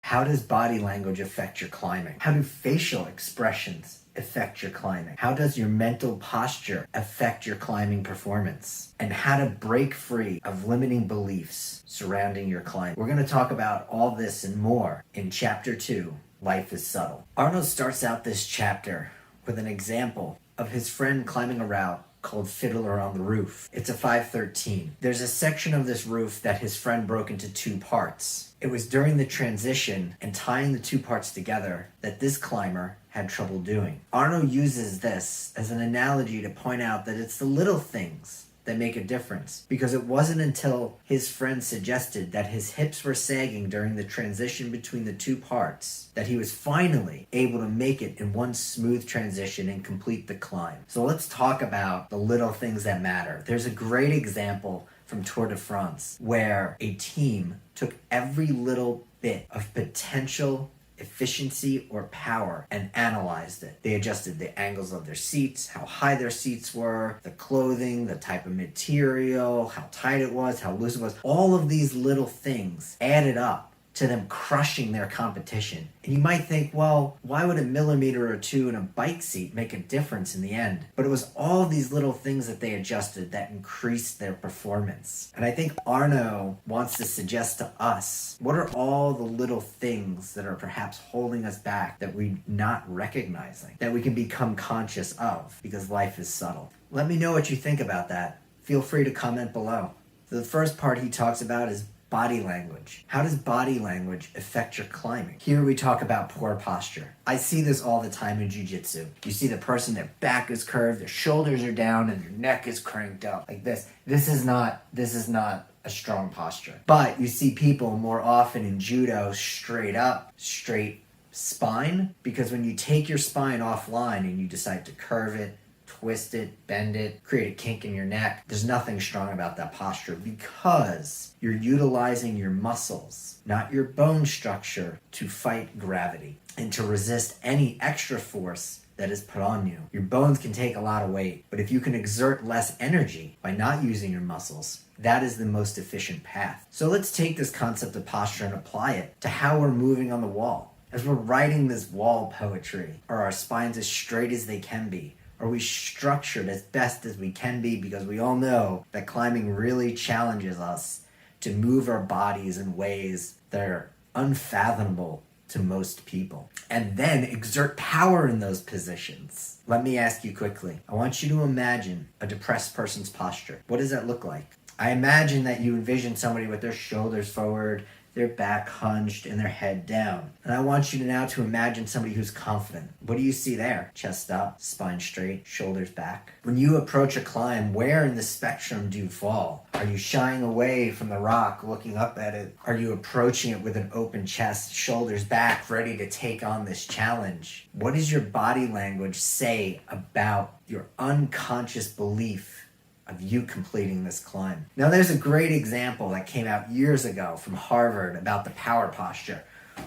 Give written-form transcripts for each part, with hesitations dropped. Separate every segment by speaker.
Speaker 1: How does body language affect your climbing? How do facial expressions affect your climbing? How does your mental posture affect your climbing performance? And how to break free of limiting beliefs surrounding your climbing. We're going to talk about all this and more in Chapter 2, Life is Subtle. Arnold starts out this chapter with an example of his friend climbing a route called Fiddler on the Roof. It's a 513. There's a section of this roof that his friend broke into two parts. It was during the transition and tying the two parts together that this climber had trouble doing. Arnold uses this as an analogy to point out that it's the little things that make a difference, because it wasn't until his friend suggested that his hips were sagging during the transition between the two parts that he was finally able to make it in one smooth transition and complete the climb. So let's talk about the little things that matter. There's a great example from Tour de France where a team took every little bit of potential efficiency or power and analyzed it. They adjusted the angles of their seats, how high their seats were, the clothing, the type of material, how tight it was, how loose it was. All of these little things added up to them crushing their competition. And you might think, well, why would a millimeter or two in a bike seat make a difference in the end? But it was all these little things that they adjusted that increased their performance. And I think Arno wants to suggest to us, what are all the little things that are perhaps holding us back that we're not recognizing, that we can become conscious of, because life is subtle? Let me know what you think about that. Feel free to comment below. The first part he talks about is body language. How does body language affect your climbing? Here we talk about poor posture. I see this all the time in Jujitsu. You see the person, their back is curved, their shoulders are down, and their neck is cranked up like this. This is not a strong posture. But you see people more often in judo straight up, straight spine, because when you take your spine offline and you decide to curve it, twist it, bend it, create a kink in your neck, there's nothing strong about that posture, because you're utilizing your muscles, not your bone structure, to fight gravity and to resist any extra force that is put on you. Your bones can take a lot of weight, but if you can exert less energy by not using your muscles, that is the most efficient path. So let's take this concept of posture and apply it to how we're moving on the wall. As we're writing this wall poetry, are our spines as straight as they can be? Are we structured as best as we can be? Because we all know that climbing really challenges us to move our bodies in ways that are unfathomable to most people, and then exert power in those positions. Let me ask you quickly. I want you to imagine a depressed person's posture. What does that look like? I imagine that you envision somebody with their shoulders forward, their back hunched, and their head down. And I want you to now to imagine somebody who's confident. What do you see there? Chest up, spine straight, shoulders back. When you approach a climb, where in the spectrum do you fall? Are you shying away from the rock, looking up at it? Are you approaching it with an open chest, shoulders back, ready to take on this challenge? What does your body language say about your unconscious belief of you completing this climb? Now, there's a great example that came out years ago from Harvard about the power posture,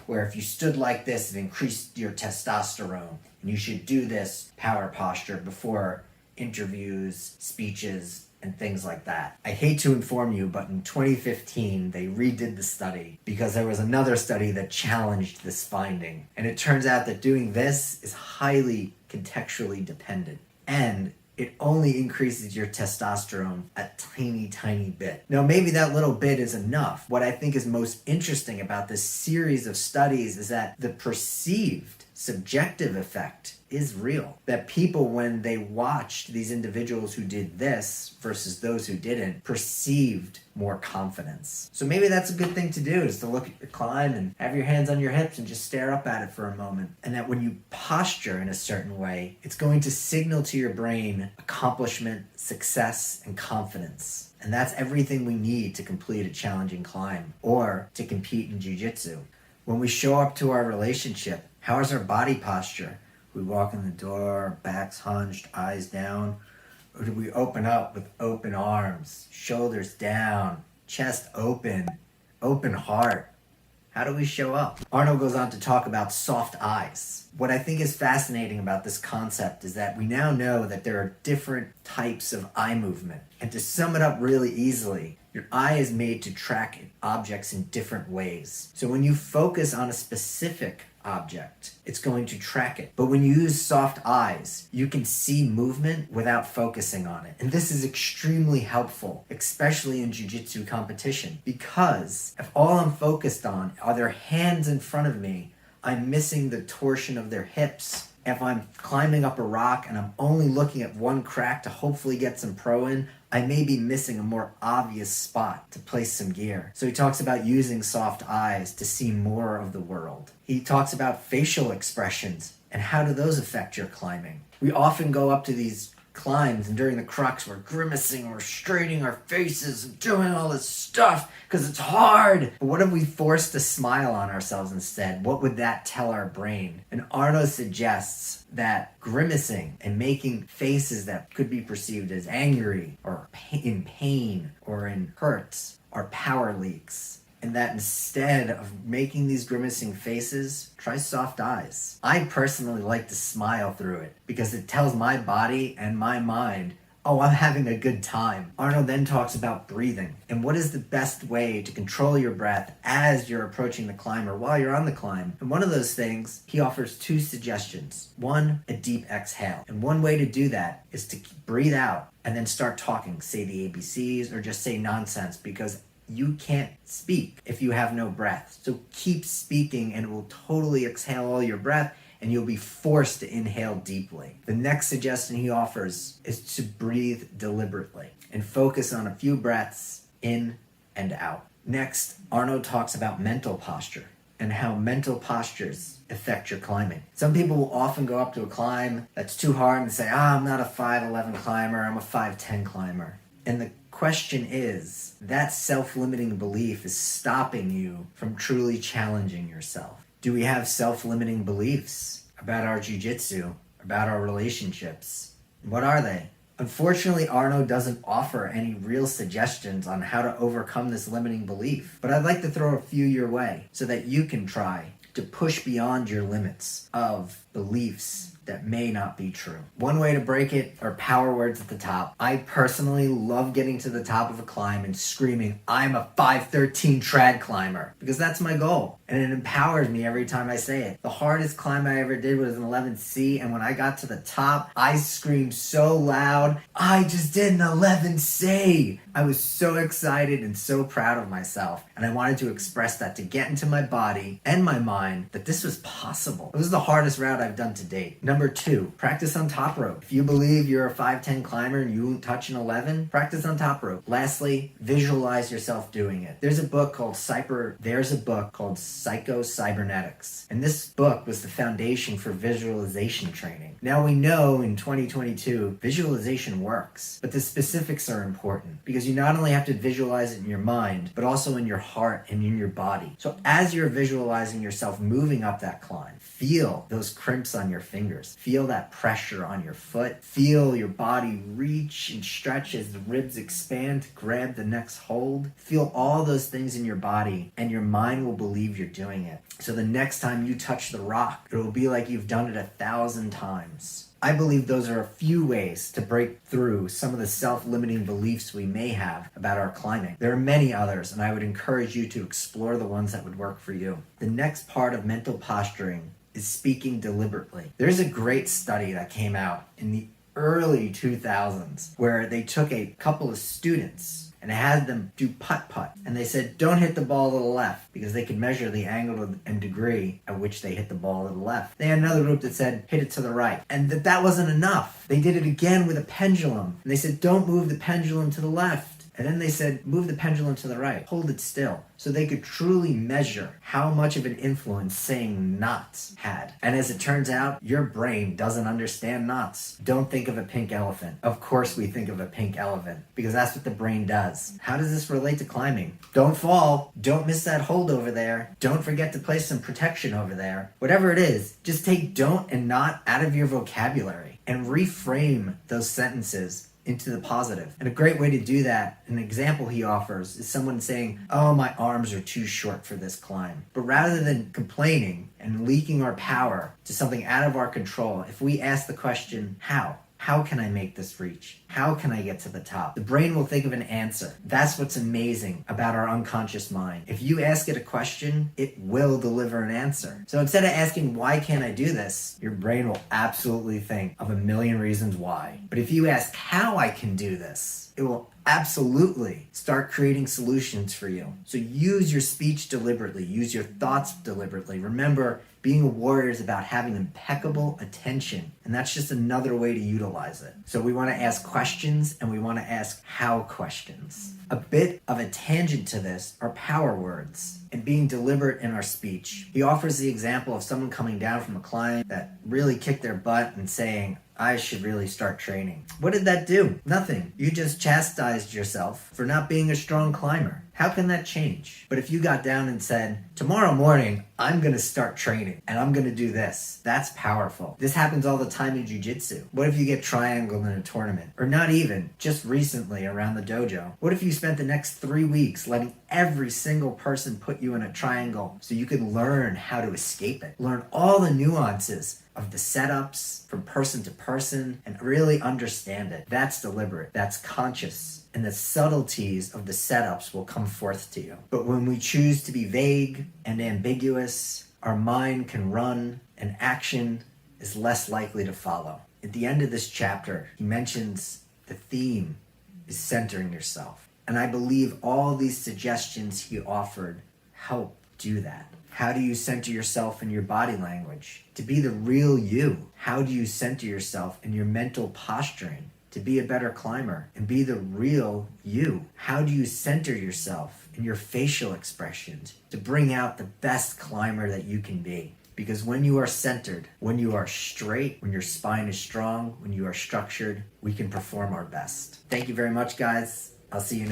Speaker 1: where if you stood like this, it increased your testosterone, and you should do this power posture before interviews, speeches, and things like that. I hate to inform you, but in 2015, they redid the study because there was another study that challenged this finding. And it turns out that doing this is highly contextually dependent, and it only increases your testosterone a tiny, tiny bit. Now, maybe that little bit is enough. What I think is most interesting about this series of studies is that the perceived subjective effect is real. That people, when they watched these individuals who did this versus those who didn't, perceived more confidence. So maybe that's a good thing to do, is to look at your climb and have your hands on your hips and just stare up at it for a moment. And that when you posture in a certain way, it's going to signal to your brain accomplishment, success, and confidence. And that's everything we need to complete a challenging climb or to compete in Jiu-Jitsu. When we show up to our relationship, how is our body posture? We walk in the door, backs hunched, eyes down, or do we open up with open arms, shoulders down, chest open, open heart? How do we show up? Arnold goes on to talk about soft eyes. What I think is fascinating about this concept is that we now know that there are different types of eye movement. And to sum it up really easily, Your eye is made to track objects in different ways. So when you focus on a specific object, it's going to track it. But when you use soft eyes, you can see movement without focusing on it. And this is extremely helpful, especially in jiu-jitsu competition, because if all I'm focused on are their hands in front of me, I'm missing the torsion of their hips. If I'm climbing up a rock and I'm only looking at one crack to hopefully get some pro in, I may be missing a more obvious spot to place some gear. So he talks about using soft eyes to see more of the world. He talks about facial expressions and how do those affect your climbing. We often go up to these climbs and during the crux we're grimacing, we're straightening our faces and doing all this stuff because it's hard. But what if we forced a smile on ourselves instead? What would that tell our brain? And Arno suggests that grimacing and making faces that could be perceived as angry or in pain or in hurts are power leaks. And that instead of making these grimacing faces, try soft eyes. I personally like to smile through it because it tells my body and my mind, oh, I'm having a good time. Arnold then talks about breathing and what is the best way to control your breath as you're approaching the climb or while you're on the climb. And one of those things, he offers 2 suggestions. One, a deep exhale. And one way to do that is to breathe out and then start talking. Say the ABCs or just say nonsense because you can't speak if you have no breath. So keep speaking and it will totally exhale all your breath and you'll be forced to inhale deeply. The next suggestion he offers is to breathe deliberately and focus on a few breaths in and out. Next, Arno talks about mental posture and how mental postures affect your climbing. Some people will often go up to a climb that's too hard and say, I'm not a 5'11 climber, I'm a 5'10 climber. And the question is, that self-limiting belief is stopping you from truly challenging yourself. Do we have self-limiting beliefs about our jiu-jitsu, about our relationships? What are they? Unfortunately, Arno doesn't offer any real suggestions on how to overcome this limiting belief, but I'd like to throw a few your way so that you can try to push beyond your limits of beliefs that may not be true. One way to break it are power words at the top. I personally love getting to the top of a climb and screaming, I'm a 5'13 trad climber, because that's my goal. And it empowers me every time I say it. The hardest climb I ever did was an 11C, and when I got to the top, I screamed so loud, I just did an 11C! I was so excited and so proud of myself, and I wanted to express that to get into my body and my mind that this was possible. It was the hardest route I've done to date. Number 2, practice on top rope. If you believe you're a 5'10 climber and you won't touch an 11, practice on top rope. Lastly, visualize yourself doing it. There's a book called Psycho-Cybernetics, and this book was the foundation for visualization training. Now we know in 2022, visualization works, but the specifics are important because you not only have to visualize it in your mind, but also in your heart and in your body. So as you're visualizing yourself moving up that climb, feel those crimps on your fingers. Feel that pressure on your foot. Feel your body reach and stretch as the ribs expand to grab the next hold. Feel all those things in your body and your mind will believe you're doing it. So the next time you touch the rock, it will be like you've done it 1,000 times. I believe those are a few ways to break through some of the self-limiting beliefs we may have about our climbing. There are many others, and I would encourage you to explore the ones that would work for you. The next part of mental posturing is speaking deliberately. There's a great study that came out in the early 2000s where they took a couple of students and had them do putt-putt. And they said, don't hit the ball to the left, because they could measure the angle and degree at which they hit the ball to the left. They had another group that said, hit it to the right. And that wasn't enough. They did it again with a pendulum. And they said, don't move the pendulum to the left. And then they said, move the pendulum to the right. Hold it still. So they could truly measure how much of an influence saying knots had. And as it turns out, your brain doesn't understand knots. Don't think of a pink elephant. Of course we think of a pink elephant, because that's what the brain does. How does this relate to climbing? Don't fall. Don't miss that hold over there. Don't forget to place some protection over there. Whatever it is, just take don't and not out of your vocabulary and reframe those sentences into the positive. And a great way to do that, an example he offers, is someone saying, oh, my arms are too short for this climb. But rather than complaining and leaking our power to something out of our control, if we ask the question, how How can I make this reach? How can I get to the top? The brain will think of an answer. That's what's amazing about our unconscious mind. If you ask it a question, it will deliver an answer. So instead of asking, why can't I do this? Your brain will absolutely think of a million reasons why. But if you ask how I can do this, it will absolutely start creating solutions for you. So use your speech deliberately, use your thoughts deliberately. Remember, being a warrior is about having impeccable attention, and that's just another way to utilize it. So we want to ask questions, and we want to ask how questions. A bit of a tangent to this are power words and being deliberate in our speech. He offers the example of someone coming down from a client that really kicked their butt and saying, I should really start training. What did that do? Nothing. You just chastised yourself for not being a strong climber. How can that change? But if you got down and said, tomorrow morning, I'm going to start training and I'm going to do this. That's powerful. This happens all the time in Jujitsu. What if you get triangled in a tournament? Or not even, just recently around the dojo. What if you spent the next 3 weeks letting every single person put you in a triangle so you could learn how to escape it? Learn all the nuances of the setups from person to person and really understand it. That's deliberate. That's conscious. And the subtleties of the setups will come forth to you. But when we choose to be vague and ambiguous, our mind can run and action is less likely to follow. At the end of this chapter, he mentions the theme is centering yourself. And I believe all these suggestions he offered help do that. How do you center yourself in your body language? To be the real you. How do you center yourself in your mental posturing? To be a better climber and be the real you. How do you center yourself in your facial expressions to bring out the best climber that you can be? Because when you are centered, when you are straight, when your spine is strong, when you are structured, we can perform our best. Thank you very much, guys. I'll see you next time.